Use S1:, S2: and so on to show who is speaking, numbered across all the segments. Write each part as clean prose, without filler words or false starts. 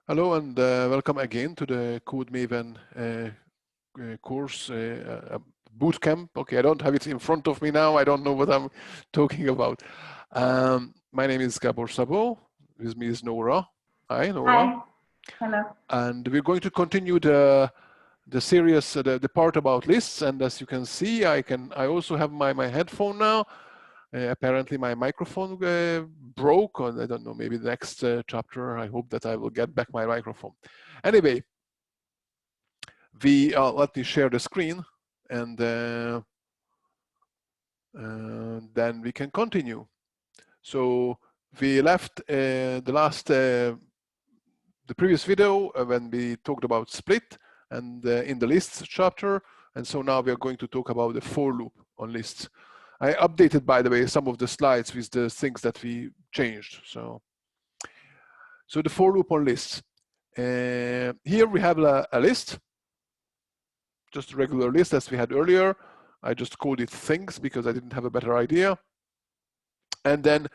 S1: Hello and welcome again to the Code Maven course bootcamp. Okay, I don't have it in front of me now. I don't know what I'm talking about. My name is Gabor Sabo. With me is Nora. Hi, Nora.
S2: Hi. Hello.
S1: And we're going to continue the series, the part about lists. And as you can see, I also have my headphone now. Apparently my microphone broke, or I don't know, maybe the next chapter, I hope that I will get back my microphone. Anyway, let me share the screen and then we can continue. So we left the previous video when we talked about split and in the lists chapter, and so now we are going to talk about the for loop on lists. I updated, by the way, some of the slides with the things that we changed. So the for loop on lists. Here we have a list, just a regular list as we had earlier. I just coded things because I didn't have a better idea. And then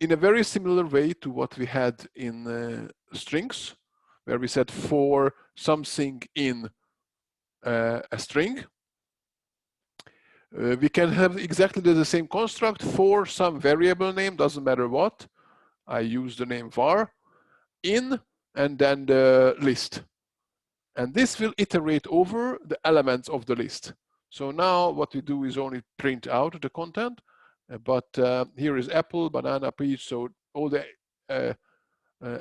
S1: in a very similar way to what we had in strings, where we said for something in a string, we can have exactly the same construct for some variable name, doesn't matter what. I use the name var in and then the list. And this will iterate over the elements of the list. So now what we do is only print out the content, but here is apple, banana, peach, so all the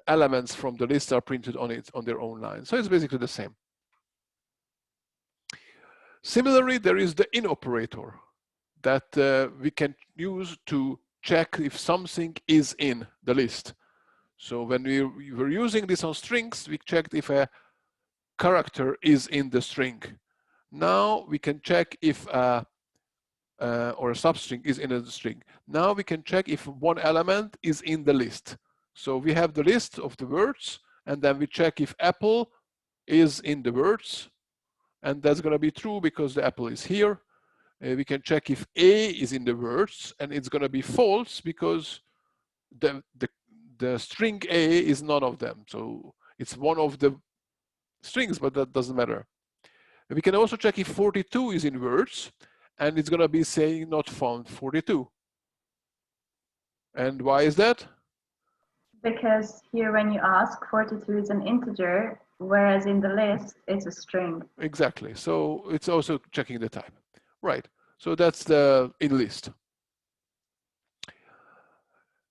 S1: elements from the list are printed on their own line. So it's basically the same. Similarly, there is the in operator that we can use to check if something is in the list. So when we were using this on strings, we checked if a character is in the string. Now we can check if or a substring is in the string. Now we can check if one element is in the list. So we have the list of the words, and then we check if apple is in the words, and that's going to be true because the apple is here. We can check if A is in the words, and it's going to be false because the string A is none of them. So it's one of the strings, but that doesn't matter. We can also check if 42 is in words, and it's going to be saying not found 42. And why is that?
S2: Because here when you ask, 42 is an integer, whereas in the list, it's a string.
S1: Exactly. So it's also checking the type. Right. So that's the in list.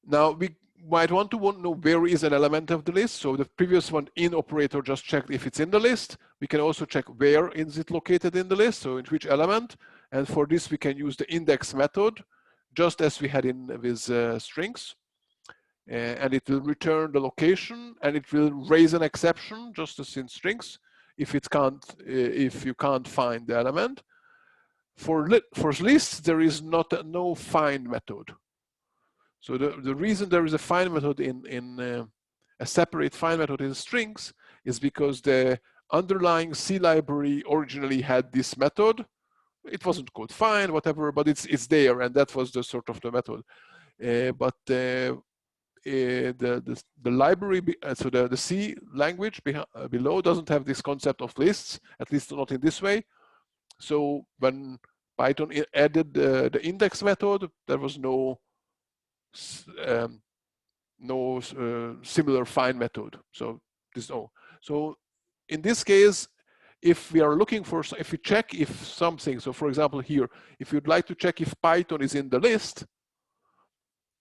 S1: Now we might want to know where is an element of the list. So the previous one, in operator, just checked if it's in the list. We can also check where is it located in the list, so in which element. And for this, we can use the index method, just as we had with strings. And it will return the location, and it will raise an exception, just as in strings, if you can't find the element. For lists, there is no find method. So the reason there is a find method in a separate find method in strings is because the underlying C library originally had this method. It wasn't called find, whatever, but it's there, and that was the sort of the method. But the library, so the C language below doesn't have this concept of lists, at least not in this way. So when Python added the index method, there was no similar find method. So this So in this case, if we are looking for, if we check if something, so for example here, if you'd like to check if Python is in the list,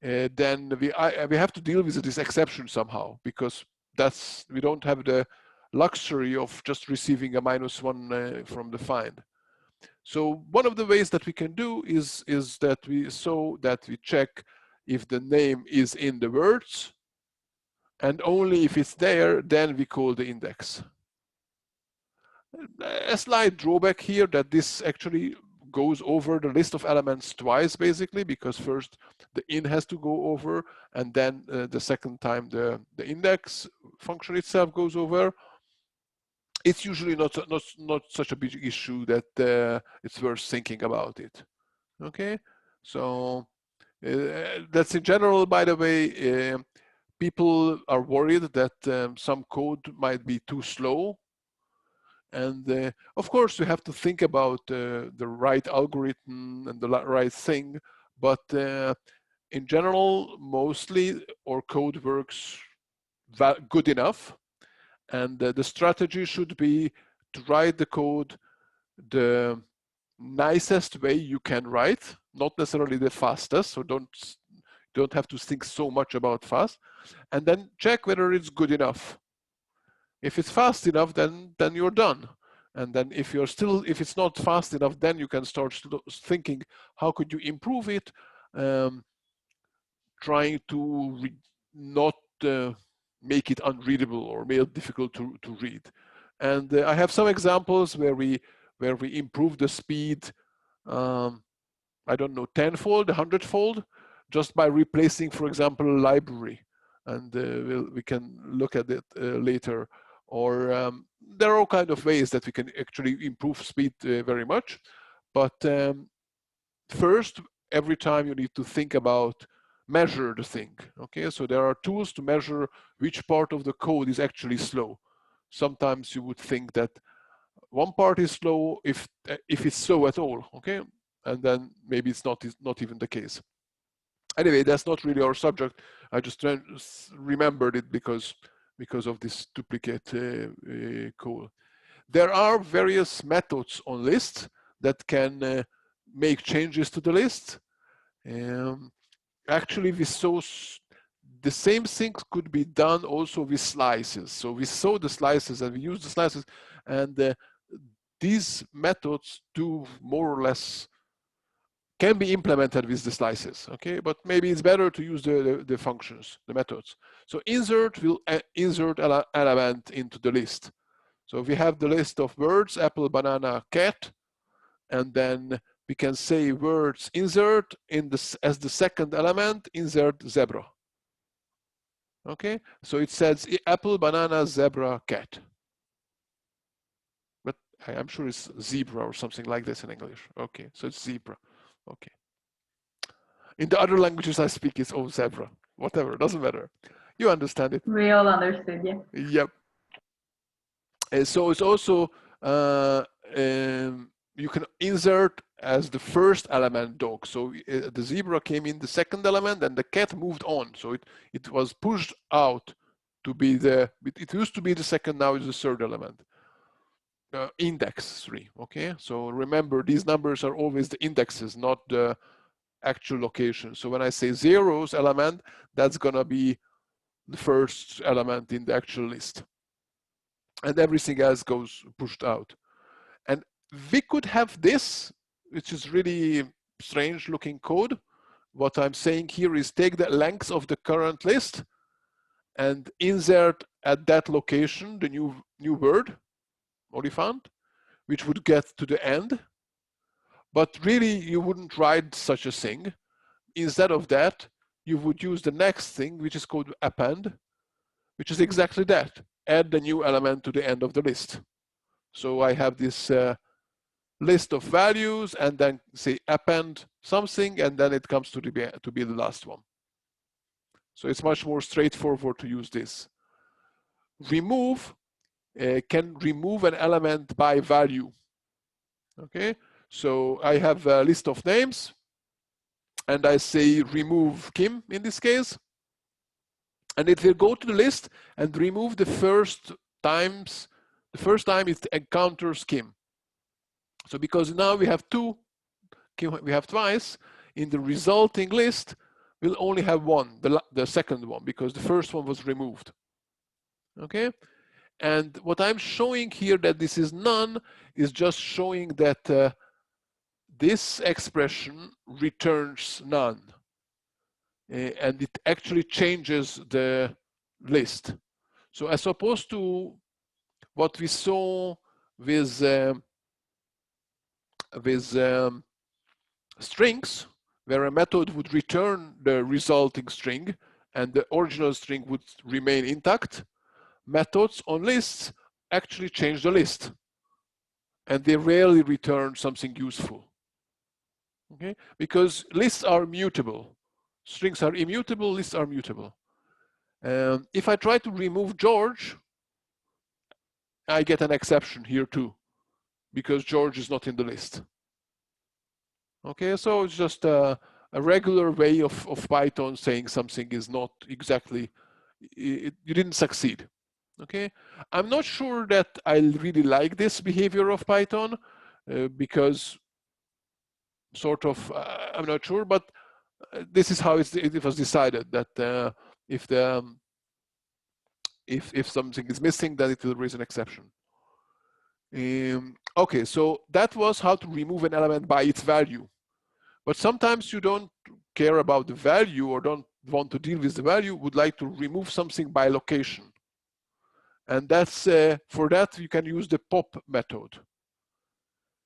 S1: then we have to deal with this exception somehow, because we don't have the luxury of just receiving a -1 from the find. So one of the ways that we can do is that we check if the name is in the words, and only if it's there, then we call the index. A slight drawback here that this actually goes over the list of elements twice, basically, because first the in has to go over, and then the second time the index function itself goes over. It's usually not such a big issue that it's worth thinking about it. Okay, so that's in general, by the way. people are worried that some code might be too slow. And of course, you have to think about the right algorithm and the right thing. But in general, mostly our code works good enough. And the strategy should be to write the code the nicest way you can write, not necessarily the fastest. So don't have to think so much about fast, and then check whether it's good enough. If it's fast enough, then you're done. And then if it's not fast enough, then you can start thinking, how could you improve it? Trying to not make it unreadable or make it difficult to read. And I have some examples where we improve the speed, I don't know, 10-fold, 100-fold, just by replacing, for example, a library. And we can look at it later. Or there are all kinds of ways that we can actually improve speed very much. But first, every time you need to think about measure the thing. Okay, so there are tools to measure which part of the code is actually slow. Sometimes you would think that one part is slow if it's slow at all. Okay, and then maybe it's not even the case. Anyway, that's not really our subject. I just remembered it because of this duplicate code. There are various methods on lists that can make changes to the list. Actually, we saw the same things could be done also with slices. So we saw the slices and we use the slices, and these methods do more or less can be implemented with the slices. Okay, but maybe it's better to use the functions, the methods. So insert will insert element into the list. So we have the list of words, apple, banana, cat, and then we can say words insert as the second element, insert zebra. Okay, so it says apple, banana, zebra, cat. But I'm sure it's zebra or something like this in English. Okay, so it's zebra. Okay. In the other languages I speak, it's oh zebra. Whatever, doesn't matter. You understand it.
S2: We all understood, yeah.
S1: Yep. And so it's also you can insert as the first element dog. So the zebra came in the second element and the cat moved on. So it was pushed out to be it used to be the second, now it's the third element. Index 3, okay? So remember, these numbers are always the indexes, not the actual location. So when I say zeros element, that's gonna be the first element in the actual list. And everything else goes pushed out. And we could have this, which is really strange looking code. What I'm saying here is take the length of the current list and insert at that location the new word, Olifant, which would get to the end. But really, you wouldn't write such a thing. Instead of that, you would use the next thing, which is called append, which is exactly that. Add the new element to the end of the list. So I have this list of values and then say append something, and then it comes to be the last one. So it's much more straightforward to use this. Remove can remove an element by value. Okay, so I have a list of names and I say remove Kim in this case, and it will go to the list and remove the first time it encounters Kim. So because now we have two, we have twice, in the resulting list, we'll only have one, the second one, because the first one was removed. Okay? And what I'm showing here that this is none is just showing that this expression returns none. And it actually changes the list. So as opposed to what we saw with strings, where a method would return the resulting string and the original string would remain intact, methods on lists actually change the list, and they rarely return something useful. Okay, because lists are mutable. Strings are immutable, lists are mutable. If I try to remove George, I get an exception here too, because George is not in the list. Okay, so it's just a regular way of Python saying something is not exactly, you didn't succeed. Okay, I'm not sure that I really like this behavior of Python because sort of, I'm not sure, but this is how it was decided that if something is missing, then it will raise an exception. Okay, so that was how to remove an element by its value. But sometimes you don't care about the value or don't want to deal with the value, would like to remove something by location. And that's for that you can use the pop method.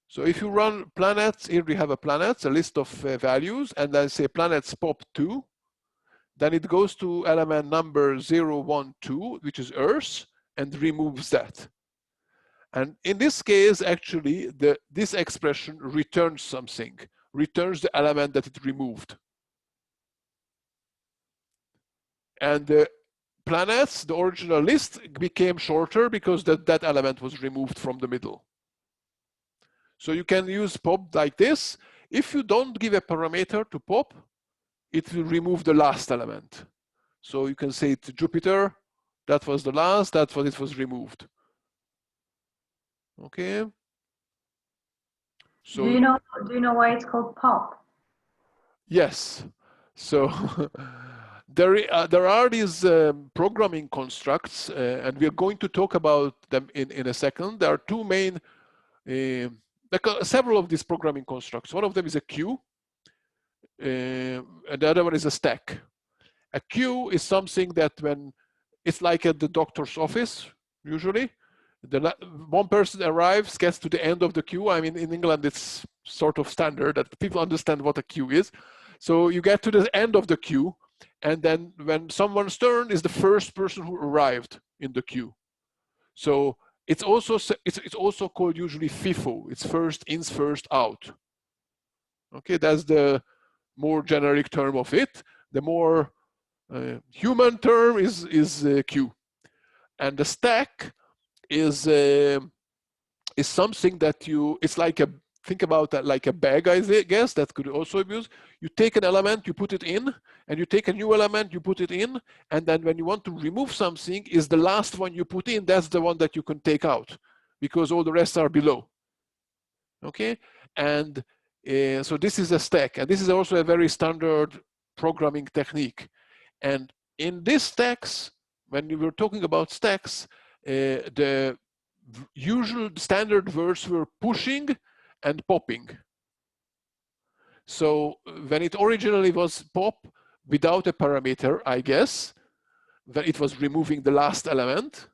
S1: So if you run planets, here we have a planets, a list of values, and then say planets pop2, then it goes to element number 0, 1, 2, which is Earth, and removes that. And in this case, actually, this expression returns something, returns the element that it removed. And the planets, the original list, became shorter because that element was removed from the middle. So you can use pop like this. If you don't give a parameter to pop, it will remove the last element. So you can say it's Jupiter, that was the last, that's what it was removed. Okay. So
S2: do you know why it's called pop?
S1: Yes. So there are these programming constructs, and we're going to talk about them in a second. There are two main, several of these programming constructs. One of them is a queue, and the other one is a stack. A queue is something that when it's like at the doctor's office, usually, one person arrives, gets to the end of the queue. I mean, in England, it's sort of standard that people understand what a queue is. So you get to the end of the queue, and then when someone's turn is the first person who arrived in the queue. So it's also called usually FIFO. It's first in, first out. Okay, that's the more generic term of it. The more human term is queue, and the stack is something that it's like think about that like a bag, I guess, that could also be used. You take an element, you put it in, and you take a new element, you put it in, and then when you want to remove something, is the last one you put in, that's the one that you can take out, because all the rest are below. Okay, and so this is a stack, and this is also a very standard programming technique. And in these stacks, when we were talking about stacks, the usual standard words were pushing and popping. So when it originally was pop without a parameter, I guess, that it was removing the last element.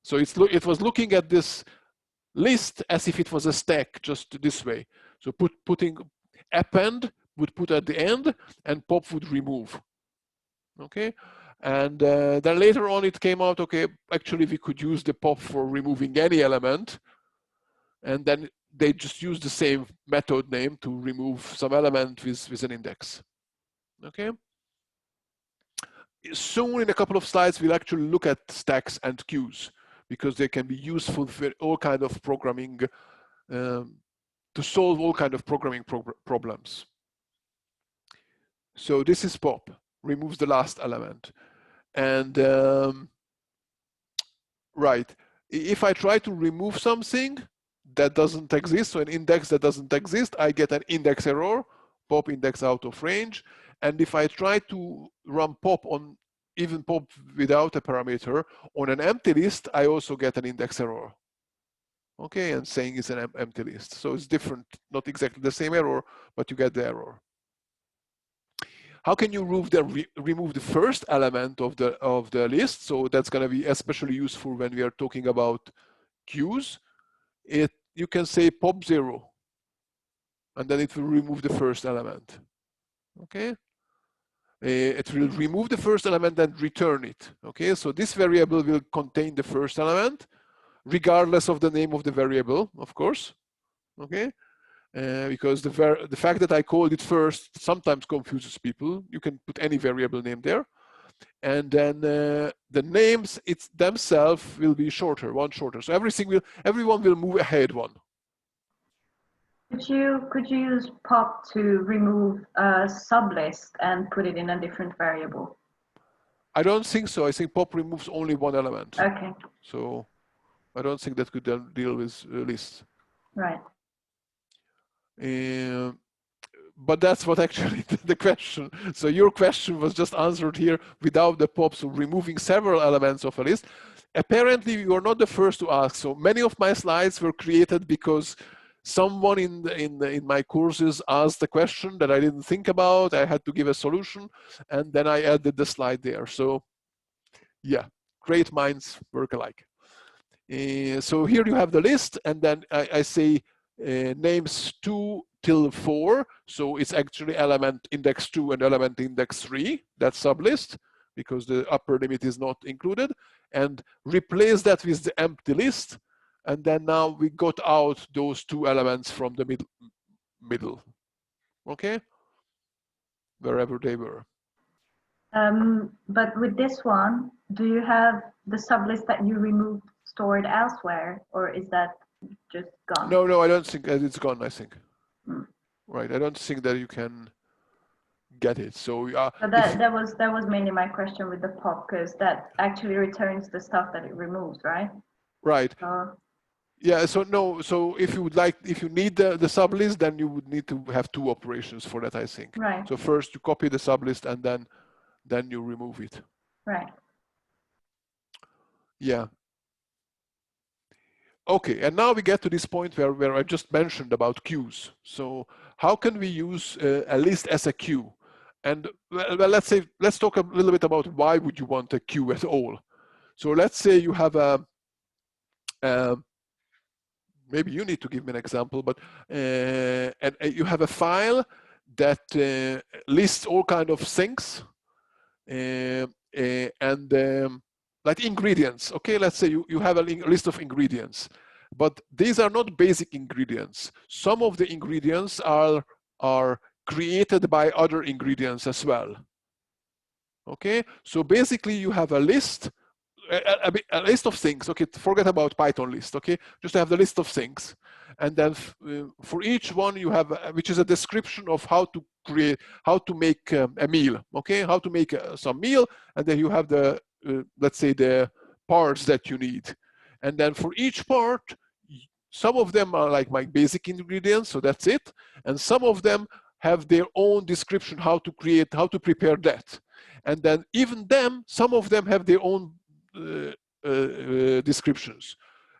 S1: So it was looking at this list as if it was a stack, just this way. So putting append would put at the end, and pop would remove. Okay, and then later on it came out, okay, actually we could use the pop for removing any element, and then they just use the same method name to remove some element with an index. Okay. Soon in a couple of slides, we'll actually look at stacks and queues because they can be useful for all kind of programming, to solve all kind of programming problems. So this is pop, removes the last element. And right, if I try to remove something that doesn't exist, so an index that doesn't exist, I get an index error, pop index out of range. And if I try to run pop on, even pop without a parameter, on an empty list, I also get an index error. Okay, and saying it's an empty list. So it's different, not exactly the same error, but you get the error. How can you remove the first element of the list? So that's going to be especially useful when we are talking about queues. You can say pop 0, and then it will remove the first element. Okay, it will remove the first element and return it. Okay, so this variable will contain the first element, regardless of the name of the variable, of course. Okay. Because the fact that I called it first sometimes confuses people. You can put any variable name there. and then the names themselves will be shorter, one shorter. So everyone will move ahead one.
S2: Could you use pop to remove a sublist and put it in a different variable?
S1: I don't think so. I think pop removes only one element.
S2: Okay.
S1: So I don't think that could deal with lists.
S2: Right.
S1: But that's what actually the question. So your question was just answered here without the pop, so removing several elements of a list. Apparently, you are not the first to ask. So many of my slides were created because someone in my courses asked the question that I didn't think about. I had to give a solution, and then I added the slide there. So yeah, great minds work alike. So here you have the list, and then I say names 2 till 4. So it's actually element index 2 and element index 3. That's sublist because the upper limit is not included. And replace that with the empty list. And then now we got out those 2 elements from the middle. Okay? Wherever they were.
S2: But with this one, do you have the sublist that you removed stored elsewhere, or is that just gone?
S1: No, I don't think it's gone, I think. Right, I don't think that you can get it. So
S2: but that was mainly my question with the pop, because that actually returns the stuff that it removes, right?
S1: Right. Yeah, so no, so if you need the sublist, then you would need to have 2 operations for that, I think.
S2: Right.
S1: So first you copy the sublist and then you remove it.
S2: Right.
S1: Yeah. Okay, and now we get to this point where I just mentioned about queues. So how can we use a list as a queue? And well, let's talk a little bit about why would you want a queue at all. So let's say you have maybe you need to give me an example, but and you have a file that lists all kind of things and like ingredients. Okay, let's say you have a list of ingredients, but these are not basic ingredients. Some of the ingredients are created by other ingredients as well. Okay, so basically you have a list. A list of things. Okay, forget about Python list. Okay, just have the list of things, and then for each one you have which is a description of how to make a meal. Okay, how to make some meal, and then you have the let's say the parts that you need, and then for each part, some of them are like my basic ingredients, so that's it, and some of them have their own description how to prepare that, and then even some of them have their own descriptions.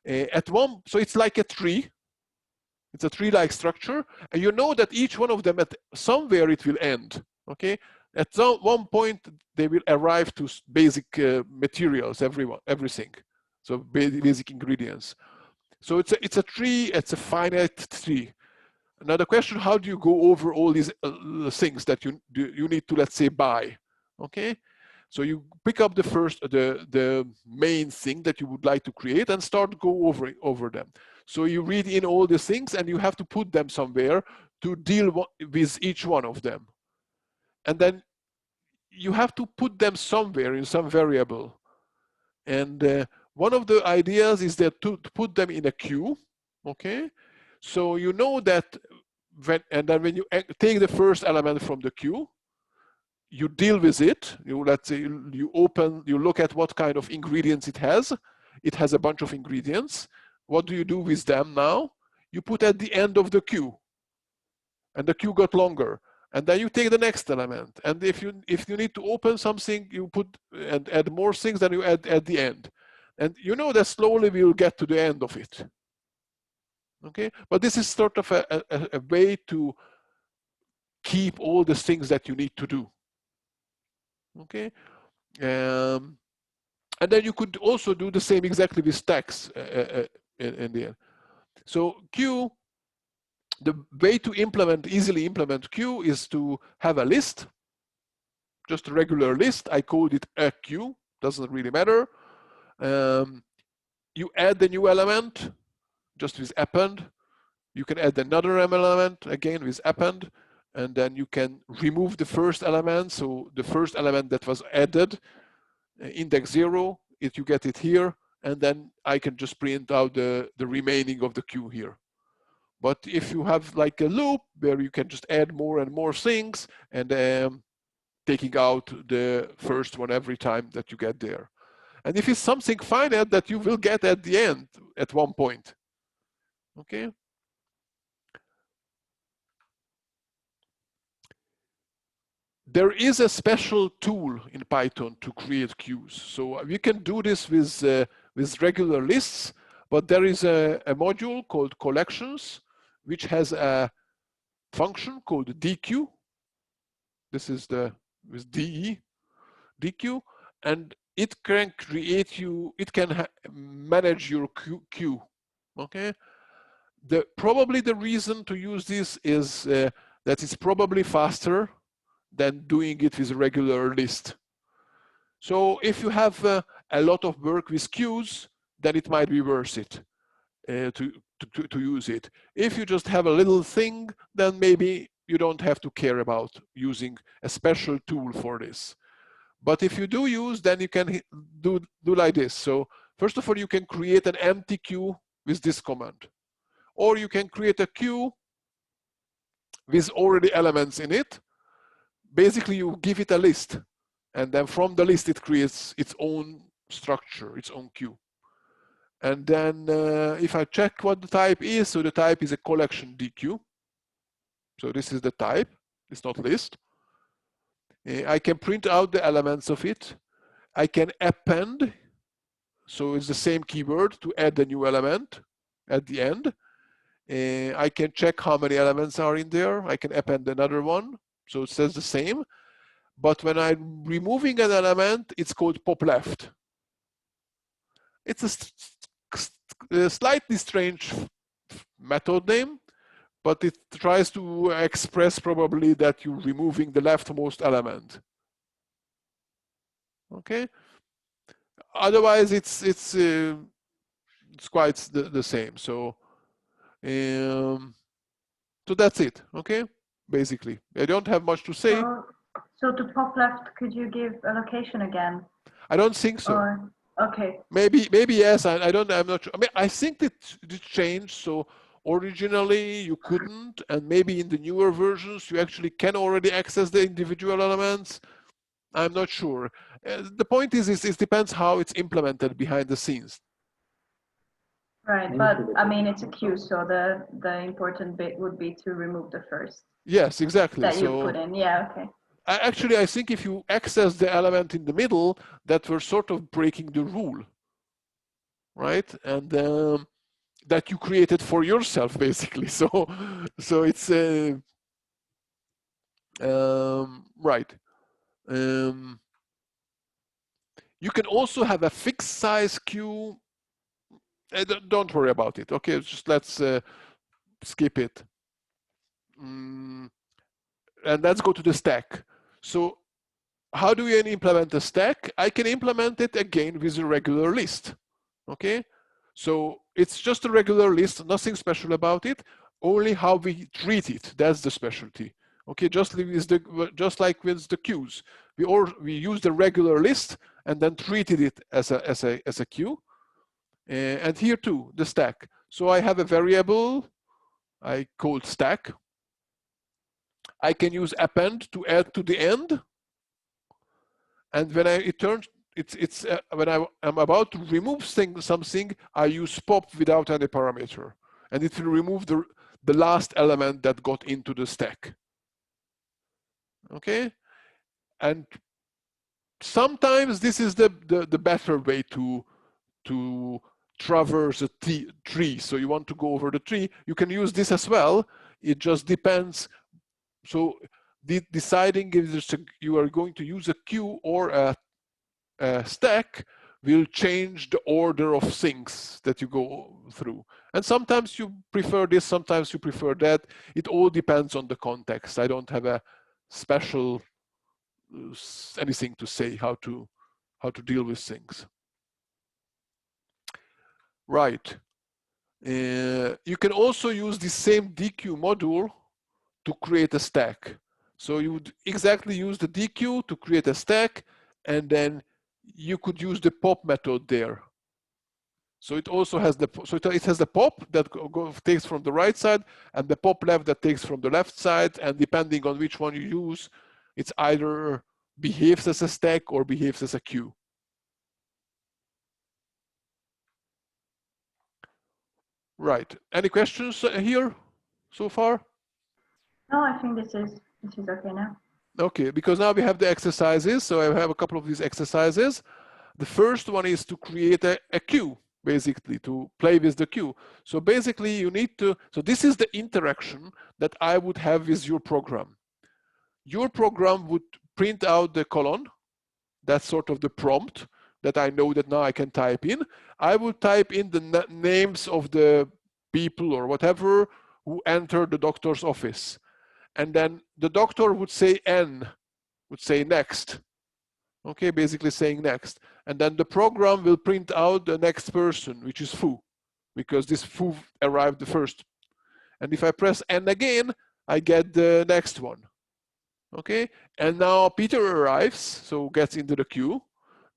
S1: So it's like a tree. It's a tree-like structure, and you know that each one of them at somewhere it will end. Okay, at one point they will arrive to basic materials, everything. So basic ingredients. So it's a tree. It's a finite tree. Now the question: how do you go over all these things that you need to, let's say, buy? Okay. So you pick up the main thing that you would like to create and start go over them. So you read in all the things and you have to put them somewhere to deal with each one of them. And then you have to put them somewhere in some variable. And one of the ideas is that to put them in a queue. Okay. So you know that when you take the first element from the queue, you deal with it. Let's say you look at what kind of ingredients it has. It has a bunch of ingredients. What do you do with them now? You put at the end of the queue, and the queue got longer. And then you take the next element. And if you need to open something, you put and add more things than you add at the end. And you know that slowly we'll get to the end of it. Okay, but this is sort of a way to keep all the things that you need to do. Okay, and then you could also do the same exactly with stacks in the end. So queue, the way to easily implement queue is to have a list, just a regular list. I called it a queue, doesn't really matter. You add the new element just with append. You can add another element again with append. and then you can remove the first element. So the first element that was added, index 0, you get it here, and then I can just print out the remaining of the queue here. But if you have like a loop where you can just add more and more things, and taking out the first one every time that you get there. And if it's something finite that you will get at the end at one point, okay? There is a special tool in Python to create queues. So we can do this with regular lists, but there is a module called collections, which has a function called deque. This is with deque, and it can create you, it can manage your queue, okay? Probably the reason to use this is that it's probably faster than doing it with a regular list. So if you have a lot of work with queues, then it might be worth it to use it. If you just have a little thing, then maybe you don't have to care about using a special tool for this. But if you do use, then you can do like this. So first of all, you can create an empty queue with this command. Or you can create a queue with already elements in it. Basically, you give it a list, and then from the list, it creates its own structure, its own queue. And then if I check what the type is, so the type is a collection deque. So this is the type, it's not list. I can print out the elements of it. I can append, so it's the same keyword to add a new element at the end. I can check how many elements are in there. I can append another one, so it says the same. But when I'm removing an element, it's called pop left. It's a slightly strange method name, but it tries to express probably that you're removing the leftmost element. Okay. Otherwise, it's quite the same. So, so that's it. Okay. Basically, I don't have much to say.
S2: So to pop left, could you give a location again?
S1: I don't think so.
S2: Or, okay.
S1: Maybe yes. I'm not sure. I mean, I think that it changed. So originally you couldn't, and maybe in the newer versions you actually can already access the individual elements. I'm not sure. The point is it depends how it's implemented behind the scenes.
S2: Right, but I mean it's a queue, so the important bit would be to remove the first.
S1: Yes, exactly.
S2: That you put in. Yeah. Okay.
S1: Actually, I think if you access the element in the middle, that we're sort of breaking the rule, right? And that you created for yourself, basically. So it's right. You can also have a fixed size queue. Don't worry about it. Okay, just let's skip it. And let's go to the stack. So how do you implement a stack? I can implement it again with a regular list. Okay, so it's just a regular list, nothing special about it, only how we treat it. That's the specialty. Okay, just like with the queues, we use the regular list and then treated it as a queue. And here too, the stack. So I have a variable I called stack. I can use append to add to the end. And when when I'm about to remove something, I use pop without any parameter, and it will remove the last element that got into the stack. Okay, and sometimes this is the better way to traverse a tree. So you want to go over the tree, you can use this as well. It just depends. So deciding if you are going to use a queue or a stack will change the order of things that you go through. And sometimes you prefer this, sometimes you prefer that. It all depends on the context. I don't have a special anything to say how to deal with things. Right. You can also use the same deque module to create a stack. So you would exactly use the deque to create a stack, and then you could use the pop method there. So it also has it has the pop that takes from the right side, and the pop left that takes from the left side, and depending on which one you use, it's either behaves as a stack or behaves as a queue. Right. Any questions here so far?
S2: No, I think this is okay now.
S1: Okay, because now we have the exercises. So I have a couple of these exercises. The first one is to create a queue, basically, to play with the queue. So basically you need to, so this is the interaction that I would have with your program. Your program would print out the colon. That's sort of the prompt that I know that now I can type in. I will type in the names of the people or whatever who entered the doctor's office. And then the doctor would say N, would say next. Okay, basically saying next. And then the program will print out the next person, which is Foo, because this Foo arrived the first. And if I press N again, I get the next one. Okay, and now Peter arrives, so gets into the queue.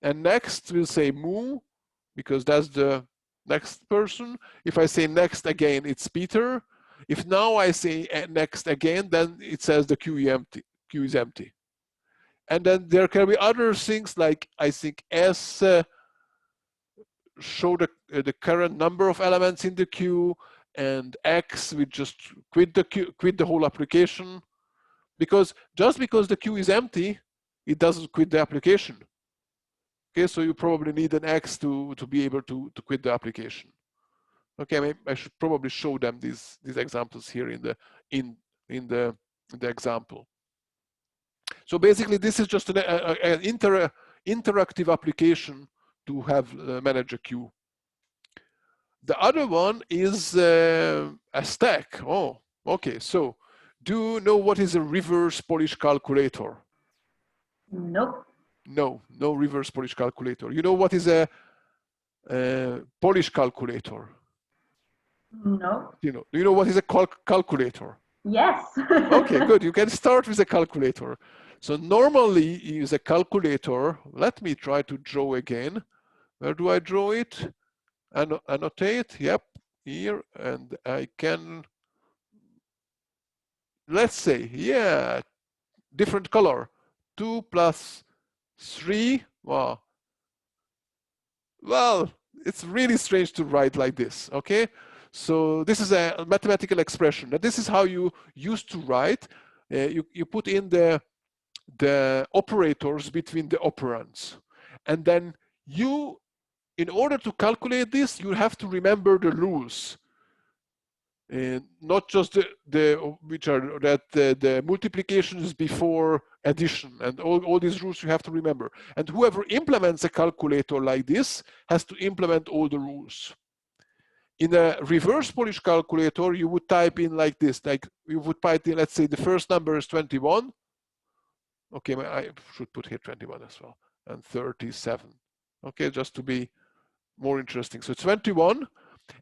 S1: And next we'll say Moo, because that's the next person. If I say next again, it's Peter. If now I say next again, then it says the queue is empty. And then there can be other things like, I think S show the current number of elements in the queue, and X we just quit the queue, quit the whole application. Because just because the queue is empty, it doesn't quit the application. Okay, so you probably need an X to be able to quit the application. Okay, maybe I should probably show them these examples here in the example. So basically, this is just an interactive application to have manage a queue. The other one is a stack. Oh, okay. So, do you know what is a reverse Polish calculator?
S2: Nope.
S1: No reverse Polish calculator. You know what is a Polish calculator?
S2: No.
S1: Do you know what is a calculator?
S2: Yes.
S1: Okay, good. You can start with a calculator. So normally use a calculator. Let me try to draw again. Where do I draw it? Annotate. Yep, here. And I can, let's say, yeah, different color. 2 plus 3. Wow. Well, it's really strange to write like this, okay? So this is a mathematical expression. And this is how you used to write. You put in the operators between the operands. And then you, in order to calculate this, you have to remember the rules. Not just the multiplications before addition, and all these rules you have to remember. And whoever implements a calculator like this has to implement all the rules. In a reverse Polish calculator, you would type in like this, like you would type in, let's say the first number is 21. Okay, I should put here 21 as well, and 37. Okay, just to be more interesting. So 21,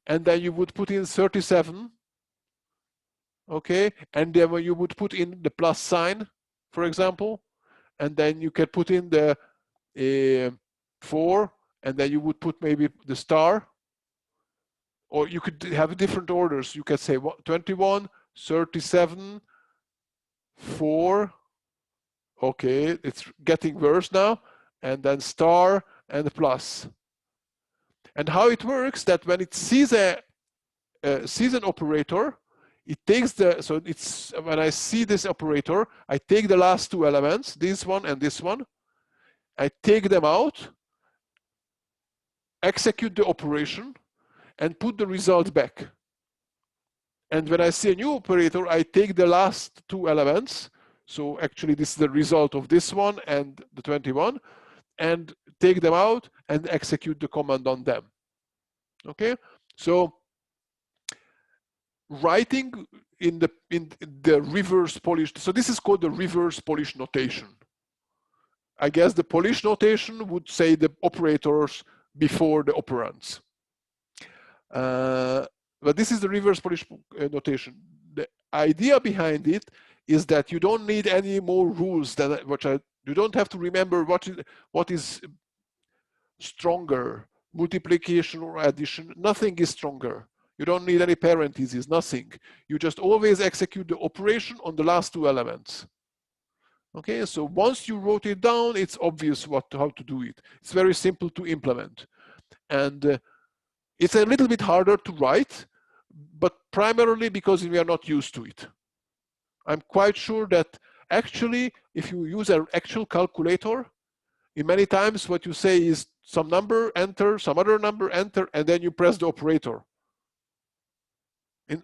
S1: and then you would put in 37. Okay, and then when you would put in the plus sign, for example, and then you can put in the 4, and then you would put maybe the star, or you could have different orders. You can say 21, 37, 4. Okay, it's getting worse now, and then star and plus. And how it works, that when it sees an operator, it takes so it's, when I see this operator, I take the last 2 elements, this one and this one, I take them out, execute the operation, and put the result back. And when I see a new operator, I take the last 2 elements, so actually this is the result of this one and the 21, and take them out and execute the command on them. Okay, so writing in the reverse Polish, so this is called the reverse Polish notation. I guess the Polish notation would say the operators before the operands. But this is the reverse Polish notation. idea behind it is that you don't need any more rules that you don't have to remember what is stronger, multiplication or addition. Nothing is stronger. You don't need any parentheses, nothing. You just always execute the operation on the last two elements. Okay, so once you wrote it down, it's obvious how to do it. It's very simple to implement. And it's a little bit harder to write, but primarily because we are not used to it. I'm quite sure that actually, if you use an actual calculator, in many times what you say is some number, enter, some other number, enter, and then you press the operator.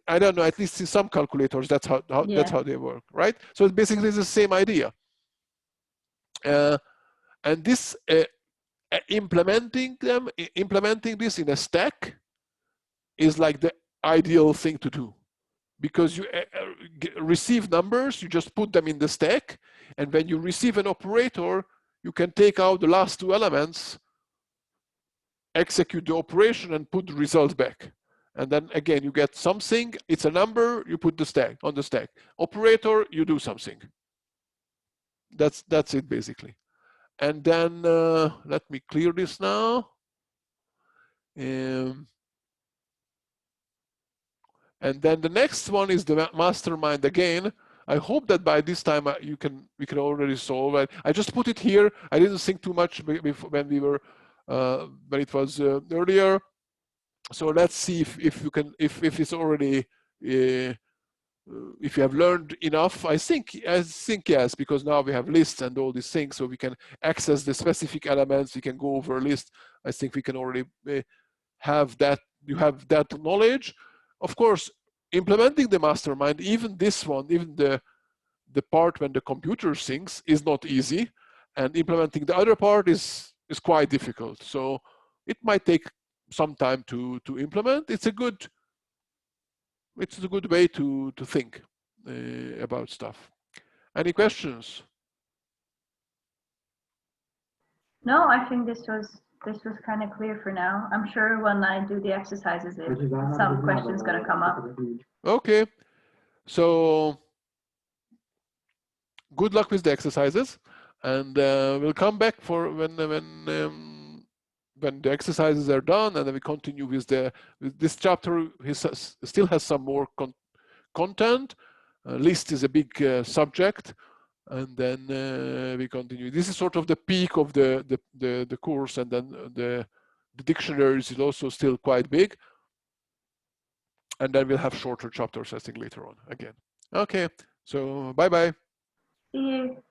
S1: I don't know, at least in some calculators, that's how they work, right? So it basically is the same idea. And this implementing this in a stack is like the ideal thing to do, because you receive numbers, you just put them in the stack, and when you receive an operator, you can take out the last two elements, execute the operation, and put the result back. And then again, you get something, it's a number, you put the stack on the stack. Operator, you do something. That's it basically. And then let me clear this now. And then the next one is the MasterMind again. I hope that by this time we can already solve it. I just put it here. I didn't think too much when we were when it was earlier. So let's see if you can if it's already if you have learned enough. I think yes, because now we have lists and all these things, so we can access the specific elements. We can go over a list. I think we can already have that. You have that knowledge. Of course, implementing the MasterMind, even this one, even the part when the computer thinks, is not easy, and implementing the other part is quite difficult. So it might take some time to implement. It's a good way to think about stuff. Any questions?
S2: No, I think this was kind of clear for now. I'm sure when I do the exercises, some questions gonna come up.
S1: Okay, so good luck with the exercises, and we'll come back for when the exercises are done, and then we continue with this chapter. Still has some more content. List is a big subject, and then we continue. This is sort of the peak of the course, and then the dictionaries is also still quite big, and then we'll have shorter chapters, I think, later on again. Okay, so bye bye.
S2: See you.